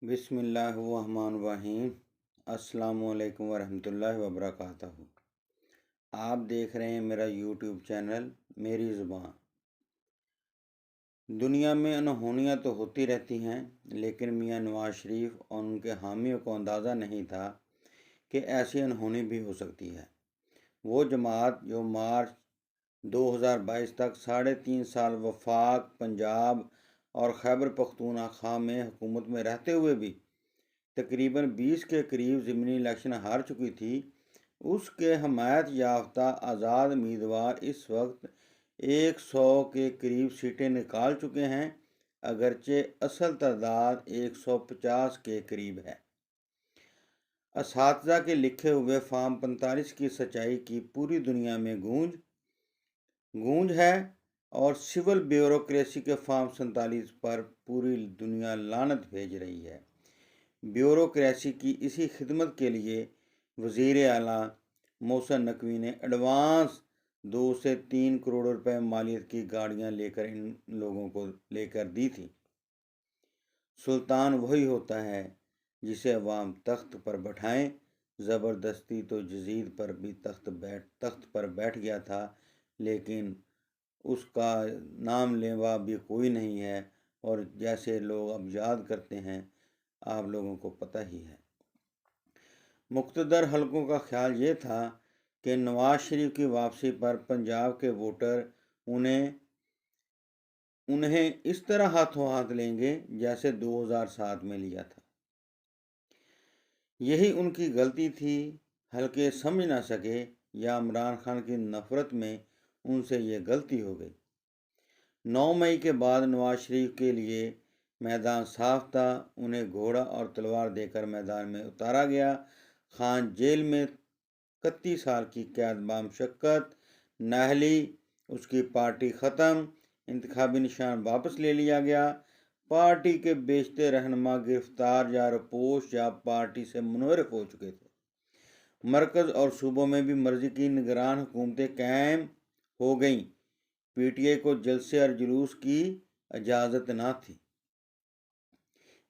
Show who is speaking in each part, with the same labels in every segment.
Speaker 1: بسم اللہ الرحمن الرحیم۔ السلام علیکم ورحمۃ اللہ وبرکاتہ۔ آپ دیکھ رہے ہیں میرا یوٹیوب چینل میری زبان۔ دنیا میں انہونیاں تو ہوتی رہتی ہیں، لیکن میاں نواز شریف اور ان کے حامیوں کو اندازہ نہیں تھا کہ ایسی انہونی بھی ہو سکتی ہے۔ وہ جماعت جو مارچ 2022 تک 3.5 سال وفاق، پنجاب اور خیبر پختونخوا میں حکومت میں رہتے ہوئے بھی تقریباً 20 کے قریب ضمنی الیکشن ہار چکی تھی، اس کے حمایت یافتہ آزاد امیدوار اس وقت 100 کے قریب سیٹیں نکال چکے ہیں، اگرچہ اصل تعداد 150 کے قریب ہے۔ اساتذہ کے لکھے ہوئے فارم 45 کی سچائی کی پوری دنیا میں گونج ہے، اور سول بیوروکریسی کے فارم 47 پر پوری دنیا لعنت بھیج رہی ہے۔ بیوروکریسی کی اسی خدمت کے لیے وزیر اعلیٰ محسن نقوی نے ایڈوانس 2 سے 3 کروڑ روپے مالیت کی گاڑیاں لے کر ان لوگوں کو لے کر دی تھی۔ سلطان وہی ہوتا ہے جسے عوام تخت پر بٹھائیں۔ زبردستی تو یزید پر بھی تخت پر بیٹھ گیا تھا، لیکن اس کا نام لیوا بھی کوئی نہیں ہے، اور جیسے لوگ اب یاد کرتے ہیں آپ لوگوں کو پتہ ہی ہے۔ مقتدر حلقوں کا خیال یہ تھا کہ نواز شریف کی واپسی پر پنجاب کے ووٹر انہیں اس طرح ہاتھوں ہاتھ لیں گے جیسے 2007 میں لیا تھا۔ یہی ان کی غلطی تھی، حلقے سمجھ نہ سکے، یا عمران خان کی نفرت میں ان سے یہ غلطی ہو گئی۔ 9 مئی کے بعد نواز شریف کے لیے میدان صاف تھا، انہیں گھوڑا اور تلوار دے کر میدان میں اتارا گیا۔ خان جیل میں 31 سال کی قید بامشقت نااہلی، اس کی پارٹی ختم، انتخابی نشان واپس لے لیا گیا، پارٹی کے بیشتر رہنما گرفتار یا رپوش یا پارٹی سے منحرف ہو چکے تھے۔ مرکز اور صوبوں میں بھی مرضی کی نگران حکومتیں قائم ہو گئیں۔ پی ٹی آئی کو جلسے اور جلوس کی اجازت نہ تھی۔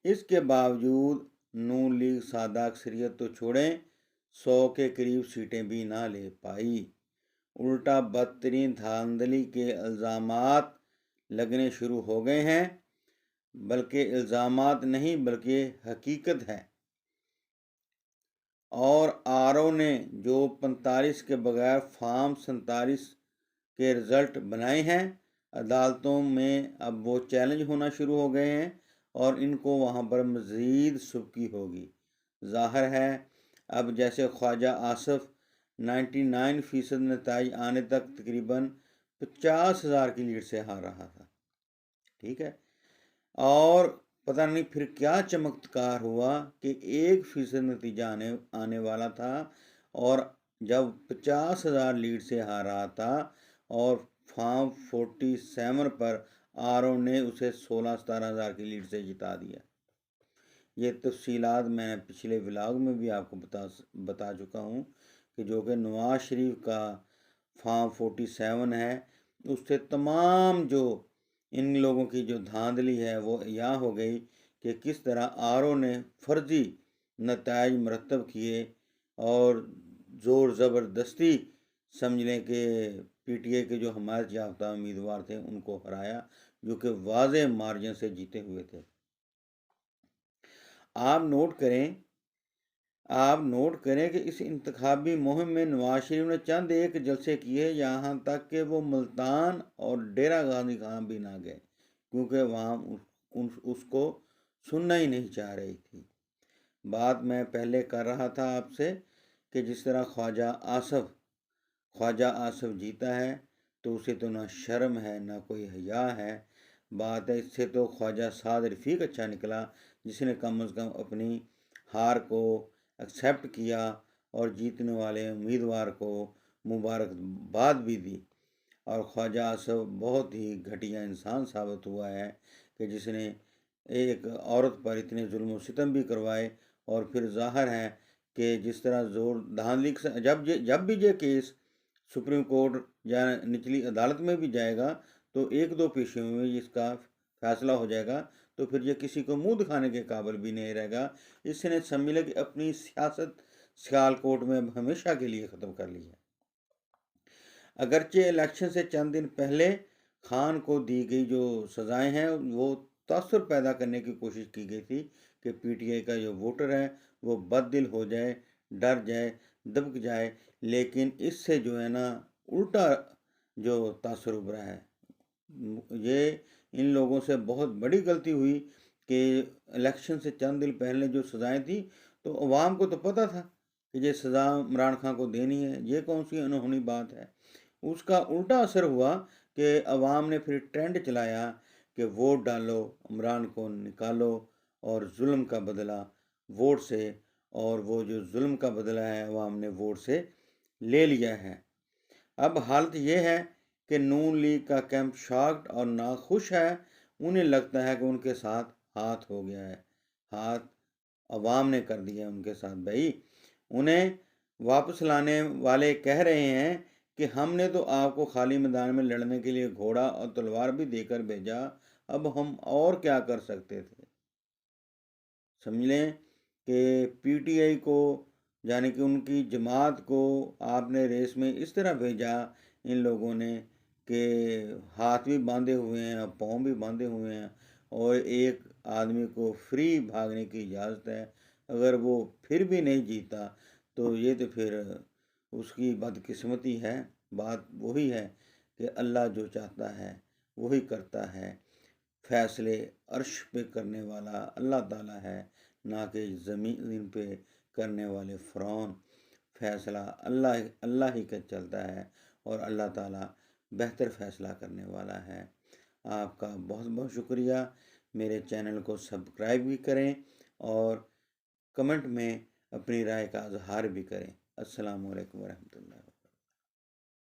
Speaker 1: اس کے باوجود نون لیگ سادہ اکثریت تو چھوڑیں، 100 کے قریب سیٹیں بھی نہ لے پائی۔ الٹا بدترین دھاندلی کے الزامات لگنے شروع ہو گئے ہیں، بلکہ الزامات نہیں بلکہ حقیقت ہے۔ اور آر او نے جو 45 کے بغیر فارم 47 کے رزلٹ بنائے ہیں، عدالتوں میں اب وہ چیلنج ہونا شروع ہو گئے ہیں، اور ان کو وہاں پر مزید سبکی ہوگی۔ ظاہر ہے اب جیسے خواجہ آصف 99% نتائج آنے تک تقریباً 50,000 کی لیڈ سے ہار رہا تھا، ٹھیک ہے، اور پتہ نہیں پھر کیا چمتکار ہوا کہ 1% نتیجہ آنے والا تھا، اور جب 50,000 لیڈ سے ہار رہا تھا اور فارم 47 پر آر او نے اسے 16-17,000 کی لیڈ سے جتا دیا۔ یہ تفصیلات میں نے پچھلے ولاگ میں بھی آپ کو بتا چکا ہوں کہ جو کہ نواز شریف کا فارم 47 ہے، اس سے تمام جو ان لوگوں کی جو دھاندلی ہے وہ یہاں ہو گئی کہ کس طرح آر او نے فرضی نتائج مرتب کیے اور زور زبردستی سمجھ لیں کہ پی ٹی آئی کے جو حمایت یافتہ امیدوار تھے ان کو ہرایا، جو کہ واضح مارجن سے جیتے ہوئے تھے۔ آپ نوٹ کریں کہ اس انتخابی مہم میں نواز شریف نے چند ایک جلسے کیے، یہاں تک کہ وہ ملتان اور ڈیرہ غازی خان بھی نہ گئے، کیونکہ وہاں اس کو سننا ہی نہیں چاہ رہی تھی۔ بات میں پہلے کر رہا تھا آپ سے کہ جس طرح خواجہ آصف جیتا ہے تو اسے تو نہ شرم ہے نہ کوئی حیا ہے۔ بات ہے اس سے تو خواجہ سعد رفیق اچھا نکلا، جس نے کم از کم اپنی ہار کو ایکسیپٹ کیا اور جیتنے والے امیدوار کو مبارکباد بھی دی۔ اور خواجہ آصف بہت ہی گھٹیا انسان ثابت ہوا ہے کہ جس نے ایک عورت پر اتنے ظلم و ستم بھی کروائے، اور پھر ظاہر ہے کہ جس طرح زور دھاندلی جب بھی یہ کیس سپریم کورٹ یا نچلی عدالت میں بھی جائے گا تو 1-2 پیشوں میں اس کا فیصلہ ہو جائے گا، تو پھر یہ کسی کو منہ دکھانے کے قابل بھی نہیں رہے گا۔ اس نے سمجھ کہ اپنی سیاست سیالکوٹ میں ہمیشہ کے لیے ختم کر لی ہے۔ اگرچہ الیکشن سے چند دن پہلے خان کو دی گئی جو سزائیں ہیں وہ تاثر پیدا کرنے کی کوشش کی گئی تھی کہ پی ٹی آئی کا جو ووٹر ہے وہ بد دل ہو جائے، ڈر جائے، دبک جائے، لیکن اس سے جو ہے نا الٹا جو تاثر ابھرا ہے۔ یہ ان لوگوں سے بہت بڑی غلطی ہوئی کہ الیکشن سے چند دن پہلے جو سزائیں تھیں تو عوام کو تو پتہ تھا کہ یہ سزا عمران خان کو دینی ہے، یہ کون سی انہونی بات ہے۔ اس کا الٹا اثر ہوا کہ عوام نے پھر ٹرینڈ چلایا کہ ووٹ ڈالو، عمران کو نکالو اور ظلم کا بدلہ ووٹ سے، اور وہ جو ظلم کا بدلہ ہے عوام نے ووٹ سے لے لیا ہے۔ اب حالت یہ ہے کہ نون لیگ کا کیمپ شاکڈ اور ناخوش ہے، انہیں لگتا ہے کہ ان کے ساتھ ہاتھ ہو گیا ہے، ہاتھ عوام نے کر دیا ان کے ساتھ۔ بھائی انہیں واپس لانے والے کہہ رہے ہیں کہ ہم نے تو آپ کو خالی میدان میں لڑنے کے لیے گھوڑا اور تلوار بھی دے کر بھیجا، اب ہم اور کیا کر سکتے تھے۔ سمجھ لیں کہ پی ٹی آئی کو یعنی کہ ان کی جماعت کو آپ نے ریس میں اس طرح بھیجا ان لوگوں نے کہ ہاتھ بھی باندھے ہوئے ہیں اور پاؤں بھی باندھے ہوئے ہیں، اور ایک آدمی کو فری بھاگنے کی اجازت ہے۔ اگر وہ پھر بھی نہیں جیتا تو یہ تو پھر اس کی بدقسمتی ہے۔ بات وہی ہے کہ اللہ جو چاہتا ہے وہی کرتا ہے، فیصلے عرش پہ کرنے والا اللہ تعالیٰ ہے، نہ کہ زمین پہ کرنے والے فرعون۔ فیصلہ اللہ ہی کا چلتا ہے اور اللہ تعالیٰ بہتر فیصلہ کرنے والا ہے۔ آپ کا بہت بہت شکریہ۔ میرے چینل کو سبسکرائب بھی کریں اور کمنٹ میں اپنی رائے کا اظہار بھی کریں۔ السلام علیکم ورحمۃ اللہ۔